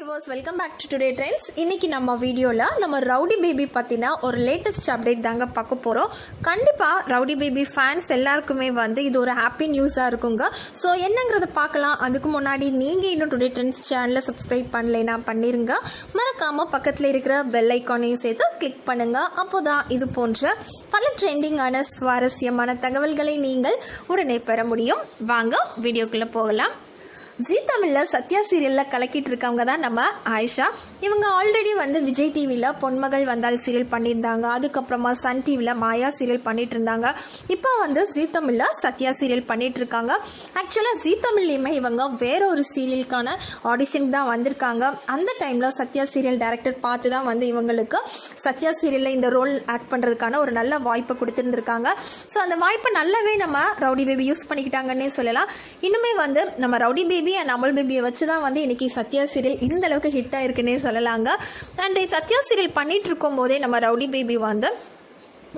viewers, welcome back to Today Trends. இன்னைக்கு நம்ம வீடியோல நம்ம ரவுடி பேபி பத்தின ஒரு லேட்டஸ்ட் அப்டேட் தாங்க பார்க்க போறோம். கண்டிப்பா ரவுடி பேபி ஃபேன்ஸ் எல்லாருக்குமே இது ஒரு ஹாப்பி நியூஸா இருக்குங்க. சோ என்னங்கறத பார்க்கலாம். அதுக்கு முன்னாடி நீங்க இன்னும் Today Trends சேனலை சப்ஸ்கிரைப் பண்ணலைனா பண்ணிருங்க. மறக்காம பக்கத்துல இருக்கிற பெல் ஐகானையும் சேர்த்து கிளிக் பண்ணுங்க. அப்போதான் இது போன்ற பல ட்ரெண்டிங்கான சுவாரஸ்யமான தகவல்களை நீங்கள் உடனே பெற முடியும். வாங்க வீடியோக்குள்ள போகலாம். ஜீ தமிழில் சத்யா சீரியலில் கலக்கிட்டு இருக்கவங்க தான் நம்ம ஆயிஷா. இவங்க ஆல்ரெடி விஜய் டிவியில் பொன்மகள் வந்தால் சீரியல் பண்ணியிருந்தாங்க. அதுக்கப்புறமா சன் டிவியில் மாயா சீரியல் பண்ணிட்டு இருந்தாங்க. இப்போ ஜீ தமிழில் சத்யா சீரியல் பண்ணிட்டு இருக்காங்க. ஆக்சுவலாக ஜீ தமிழ்லையுமே இவங்க வேற ஒரு சீரியலுக்கான ஆடிஷனுக்கு தான் வந்திருக்காங்க. அந்த டைமில் சத்யா சீரியல் டைரக்டர் பார்த்து தான் இவங்களுக்கு சத்யா சீரியலில் இந்த ரோல் ஆக்ட் பண்ணுறதுக்கான ஒரு நல்ல வாய்ப்பை கொடுத்துருந்துருக்காங்க. ஸோ அந்த வாய்ப்பை நல்லாவே நம்ம ரவுடி பேபி யூஸ் பண்ணிக்கிட்டாங்கன்னே சொல்லலாம். இன்னுமே நம்ம ரவுடி பேபி அண்ட் அமல் பேபியை வச்சு தான் இன்னைக்கு சத்யா சீரியல் இந்த அளவுக்கு ஹிட் ஆயிருக்குன்னே சொல்லலாங்க. அண்ட் சத்யா சீரியல் பண்ணிட்டு இருக்கும் போதே நம்ம rowdy baby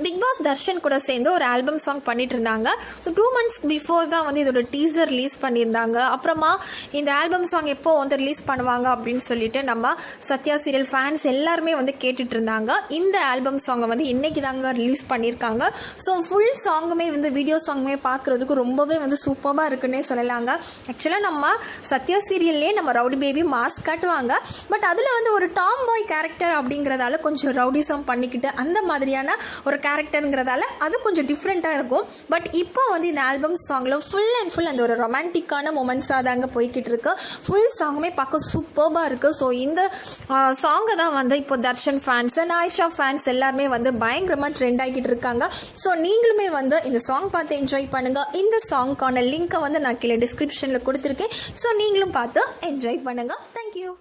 big boss Darshan கூட சேர்ந்து ஒரு ஆல்பம் சாங் பண்ணிட்டு இருந்தாங்க. ஸோ 2 months பிஃபோர் தான் இதோட டீசர் ரிலீஸ் பண்ணியிருந்தாங்க. அப்புறமா இந்த ஆல்பம் சாங் எப்போ ரிலீஸ் பண்ணுவாங்க அப்படின்னு சொல்லிட்டு நம்ம சத்யா சீரியல் ஃபேன்ஸ் எல்லாருமே கேட்டுட்டு இருந்தாங்க. இந்த ஆல்பம் சாங்கை இன்னைக்கு தாங்க ரிலீஸ் பண்ணியிருக்காங்க. ஸோ ஃபுல் சாங்குமே வீடியோ சாங்குமே பார்க்குறதுக்கு ரொம்பவே சூப்பராக இருக்குன்னே சொல்லலாங்க. ஆக்சுவலாக நம்ம சத்யா சீரியல்லே நம்ம ரவுடி பேபி மாஸ்க் காட்டுவாங்க. பட் அதில் ஒரு டாம் பாய் கேரக்டர் அப்படிங்கிறதால கொஞ்சம் ரவுடிசம் பண்ணிக்கிட்டு அந்த மாதிரியான ஒரு கேரக்டருங்கிறதால அது கொஞ்சம் டிஃப்ரெண்ட்டாக இருக்கும். பட் இப்போ இந்த ஆல்பம் சாங்கில் ஃபுல் அண்ட் ஃபுல் அந்த ஒரு ரொமான்டிக்கான மூமெண்ட்ஸாக தாங்க போய்கிட்டு இருக்கு. ஃபுல் சாங்குமே பார்க்க சூப்பராக இருக்குது. ஸோ இந்த சாங்கை தான் இப்போ Darshan fans and Ayesha fans எல்லாருமே பயங்கரமாக ட்ரெண்ட் ஆகிட்டு இருக்காங்க. ஸோ நீங்களுமே இந்த சாங் பார்த்து என்ஜாய் பண்ணுங்கள். இந்த சாங்க்கான லிங்க்கை நான் கீழே டிஸ்கிரிப்ஷனில் கொடுத்துருக்கேன். ஸோ நீங்களும் பார்த்து என்ஜாய் பண்ணுங்கள். தேங்க்யூ.